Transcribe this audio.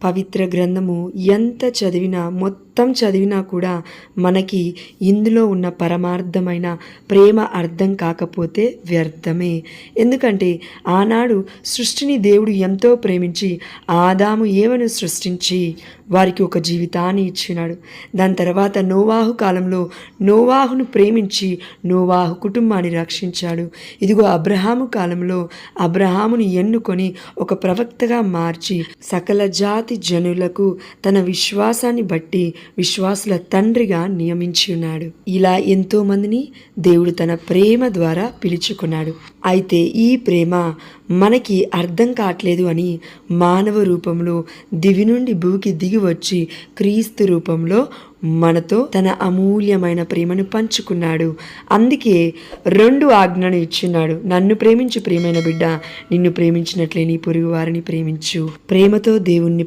పవిత్ర గ్రంథము ఎంత చదివినా మొత్తం చదివినా కూడా మనకి ఇందులో ఉన్న పరమార్థమైన ప్రేమ అర్థం కాకపోతే వ్యర్థమే. ఎందుకంటే ఆనాడు సృష్టిని దేవుడు ఎంతో ప్రేమించి ఆదాము ఏవను సృష్టించి వారికి ఒక జీవితాన్ని ఇచ్చినాడు. దాని తర్వాత నోవాహు కాలంలో నోవాహును ప్రేమించి నోవాహు కుటుంబాన్ని రక్షించాడు. ఇదిగో అబ్రహాము కాలంలో అబ్రహాముని ఎన్నుకొని ఒక ప్రవక్తగా మార్చి సకల జాతి జనులకు తన విశ్వాసాన్ని బట్టి విశ్వాసుల తండ్రిగా నియమించి ఉన్నాడు. ఇలా ఎంతో మందిని దేవుడు తన ప్రేమ ద్వారా పిలుచుకున్నాడు. అయితే ఈ ప్రేమ మనకి అర్థం కావట్లేదు అని మానవ రూపంలో దివి నుండి భూమికి దిగి వచ్చి క్రీస్తు రూపంలో మనతో తన అమూల్యమైన ప్రేమను పంచుకున్నాడు. అందుకే 2 ఆజ్ఞను ఇచ్చున్నాడు. నన్ను ప్రేమించు ప్రియమైన బిడ్డ, నిన్ను ప్రేమించినట్లే నీ పొరుగు వారిని ప్రేమించు. ప్రేమతో దేవుణ్ణి